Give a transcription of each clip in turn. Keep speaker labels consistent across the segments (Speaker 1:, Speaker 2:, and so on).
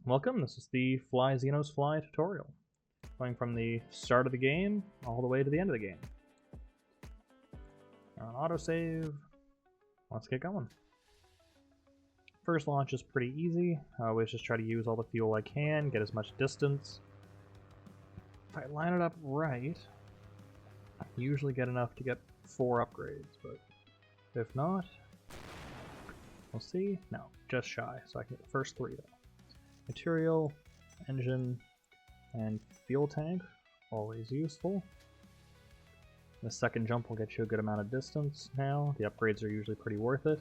Speaker 1: Welcome, this is the Xenos Fly tutorial, going from the start of the game all the way to the end of the game. Autosave, let's get going. First launch is pretty easy. I always just try to use all the fuel I can, get as much distance. If I line it up right, I usually get enough to get 4 upgrades, but if not, we'll see. No, just shy, so I can get the first 3 though. Material, engine, and fuel tank, always useful. The second jump will get you a good amount of distance now. The upgrades are usually pretty worth it.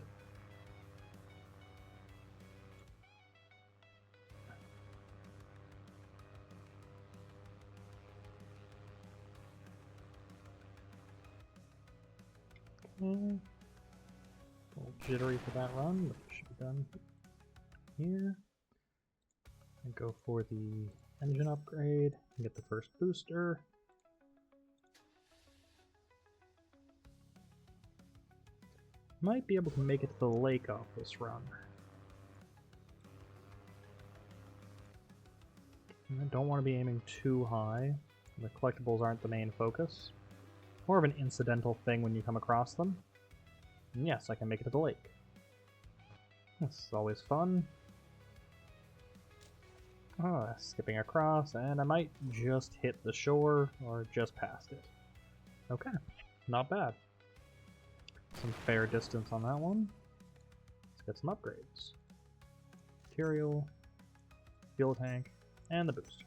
Speaker 1: Okay. A little jittery for that run, but it should be done here. And go for the engine upgrade and get the first booster. Might be able to make it to the lake off this run. I don't want to be aiming too high. The collectibles aren't the main focus. More of an incidental thing when you come across them. And yes, I can make it to the lake. This is always fun. Oh, skipping across, and I might just hit the shore, or just past it. Okay, not bad. Some fair distance on that one. Let's get some upgrades. Material, fuel tank, and the booster.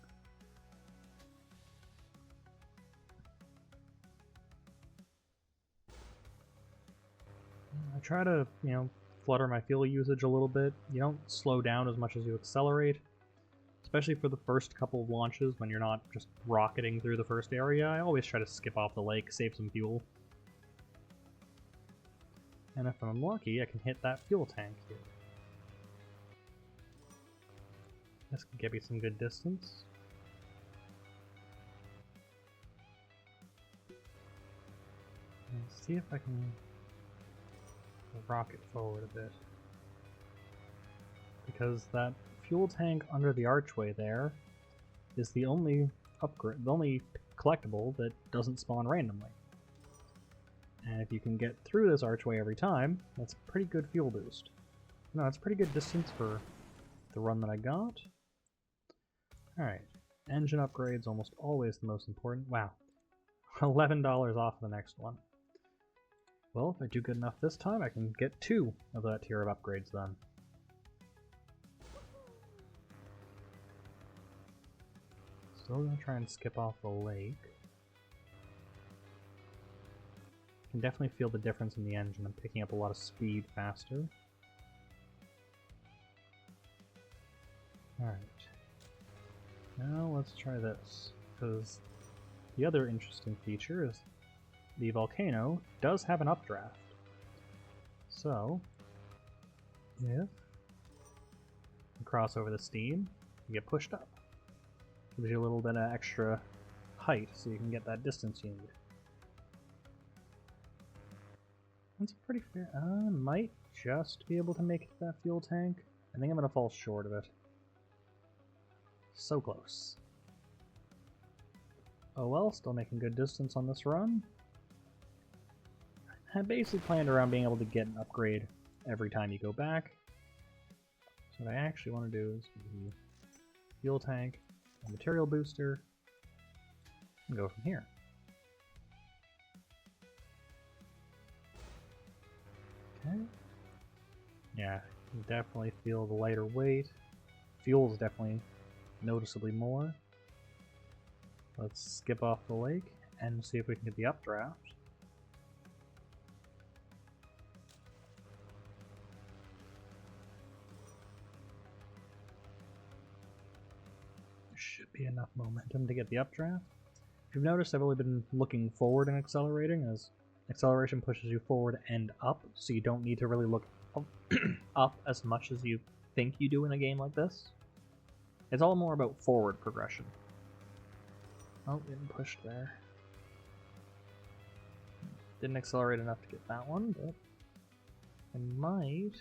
Speaker 1: I try to, flutter my fuel usage a little bit. You don't slow down as much as you accelerate. Especially for the first couple of launches when you're not just rocketing through the first area, I always try to skip off the lake, save some fuel. And if I'm lucky, I can hit that fuel tank here. This can get me some good distance. Let's see if I can rocket forward a bit. Because that fuel tank under the archway there is the only upgrade, the only collectible that doesn't spawn randomly. And if you can get through this archway every time, that's a pretty good fuel boost. No, that's pretty good distance for the run that I got. Alright, engine upgrades almost always the most important. Wow, $11 off the next one. Well, if I do good enough this time, I can get 2 of that tier of upgrades then. Still gonna try and skip off the lake. Can definitely feel the difference in the engine. I'm picking up a lot of speed faster. Alright. Now let's try this, because the other interesting feature is the volcano does have an updraft. So, if you cross over the steam, you get pushed up. Gives you a little bit of extra height so you can get that distance you need. That's pretty fair. I might just be able to make it to that fuel tank. I think I'm going to fall short of it. So close. Oh well, still making good distance on this run. I basically planned around being able to get an upgrade every time you go back. So what I actually want to do is the fuel tank, a material booster, and go from here. Okay. Yeah, you definitely feel the lighter weight. Fuel's definitely noticeably more. Let's skip off the lake and see if we can get the updraft. Should be enough momentum to get the updraft. If you've noticed, I've only been looking forward and accelerating, as acceleration pushes you forward and up, so you don't need to really look up as much as you think you do in a game like this. It's all more about forward progression. Oh, getting pushed there. Didn't accelerate enough to get that one, but I might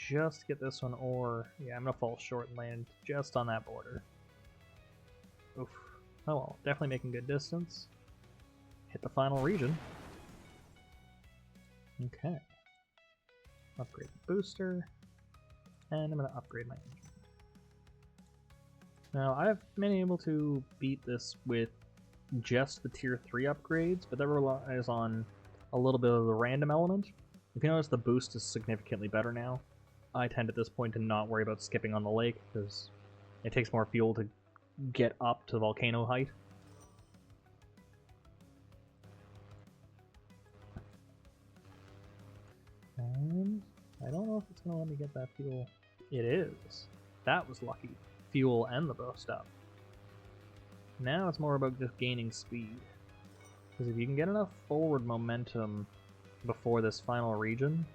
Speaker 1: just get this one, or yeah, I'm gonna fall short and land just on that border. Oof. Oh well, definitely making good distance. Hit the final region. Okay. Upgrade the booster. And I'm gonna upgrade my engine. Now, I've been able to beat this with just the tier 3 upgrades, but that relies on a little bit of the random element. If you notice, the boost is significantly better now. I tend at this point to not worry about skipping on the lake, because it takes more fuel to get up to volcano height. And I don't know if it's going to let me get that fuel. It is. That was lucky. Fuel and the boost up. Now it's more about just gaining speed. Because if you can get enough forward momentum before this final region,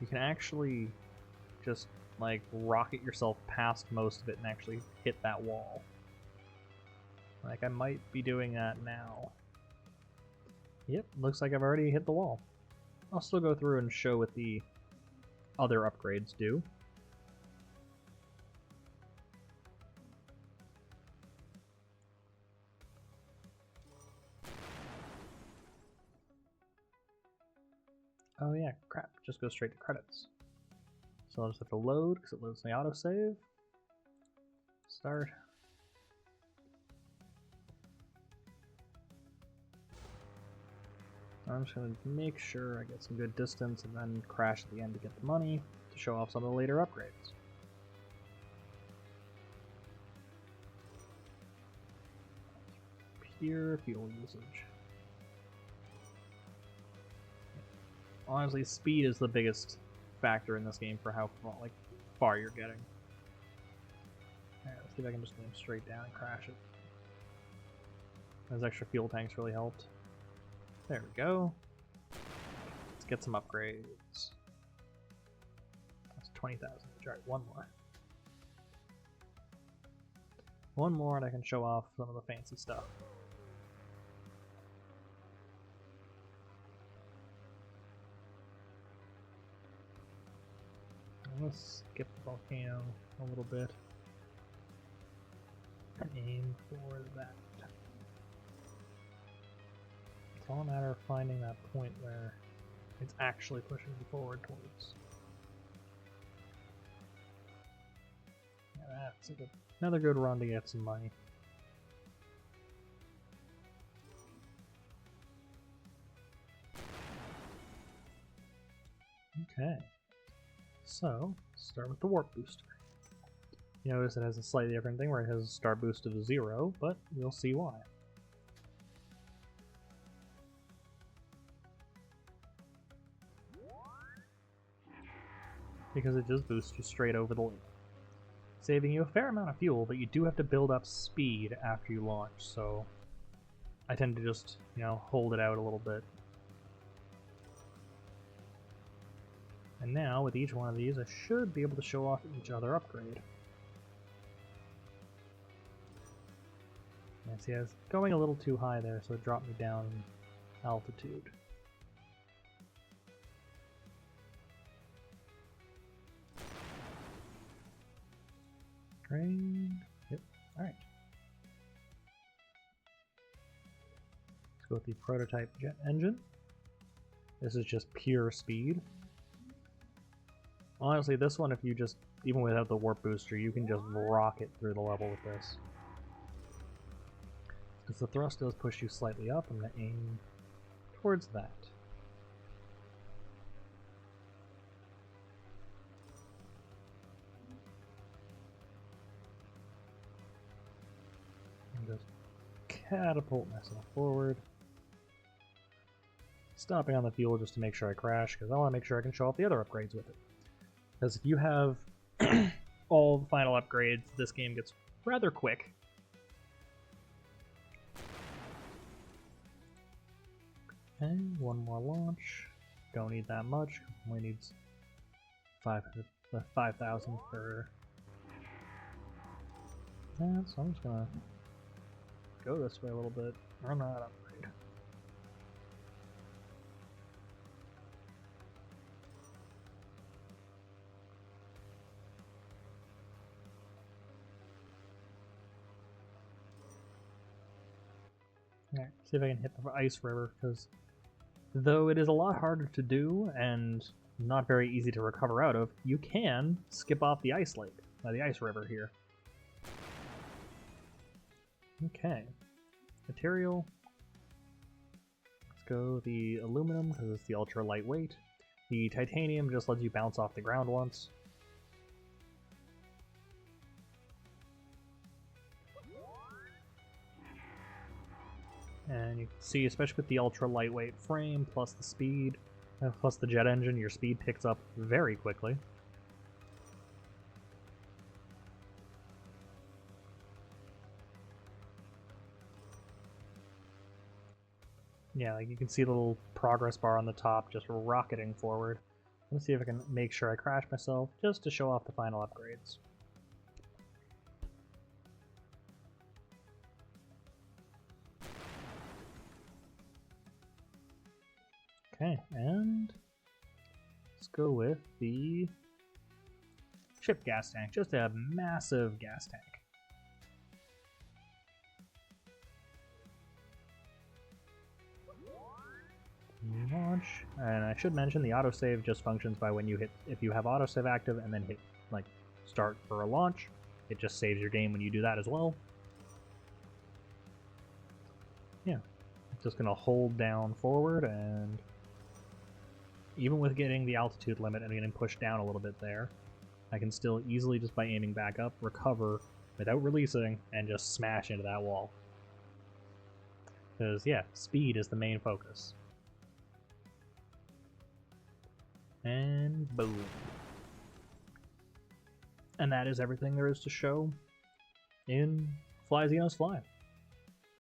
Speaker 1: you can actually just, like, rocket yourself past most of it and actually hit that wall. Like, I might be doing that now. Yep, looks like I've already hit the wall. I'll still go through and show what the other upgrades do. Oh yeah, crap, just go straight to credits. So I'll just have to load, because it loads the autosave. Start. I'm just going to make sure I get some good distance and then crash at the end to get the money to show off some of the later upgrades. Pure fuel usage. Honestly, speed is the biggest factor in this game for how far you're getting. Alright, let's see if I can just aim straight down and crash it. Those extra fuel tanks really helped. There we go. Let's get some upgrades. That's 20,000. Alright, one more. One more and I can show off some of the fancy stuff. Let's skip the volcano a little bit and aim for that. It's all a matter of finding that point where it's actually pushing you forward towards. Yeah, that's another good run to get some money. Okay. So, start with the warp booster. You notice it has a slightly different thing where it has a start boost of 0, but you'll see why. Because it just boosts you straight over the lake. Saving you a fair amount of fuel, but you do have to build up speed after you launch, so I tend to just, hold it out a little bit. And now, with each one of these, I should be able to show off each other upgrade. Yeah, see, I was going a little too high there, so it dropped me down in altitude. Train. Yep, alright. Let's go with the prototype jet engine. This is just pure speed. Honestly, this one, if you just, even without the warp booster, you can just rocket through the level with this. Because the thrust does push you slightly up, I'm going to aim towards that. And just catapult myself forward. Stopping on the fuel just to make sure I crash, because I want to make sure I can show off the other upgrades with it. Because if you have all the final upgrades, this game gets rather quick. And one more launch. Don't need that much. Only needs 5,000 for that. So I'm just gonna go this way a little bit. Run that upgrade. Alright, see if I can hit the ice river, because though it is a lot harder to do and not very easy to recover out of, you can skip off the ice lake, the ice river here. Okay. Material. Let's go the aluminum, because it's the ultra lightweight. The titanium just lets you bounce off the ground once. And you can see, especially with the ultra lightweight frame, plus the speed, plus the jet engine, your speed picks up very quickly. Yeah, like you can see the little progress bar on the top just rocketing forward. Let's see if I can make sure I crash myself, just to show off the final upgrades. Okay, and let's go with the ship gas tank. Just a massive gas tank. Launch, and I should mention the autosave just functions by when you hit, if you have autosave active and then hit like start for a launch, it just saves your game when you do that as well. Yeah, just gonna hold down forward, and even with getting the altitude limit and getting pushed down a little bit there, I can still easily, just by aiming back up, recover without releasing and just smash into that wall. Because, yeah, speed is the main focus. And boom. And that is everything there is to show in Fly Xenos Fly.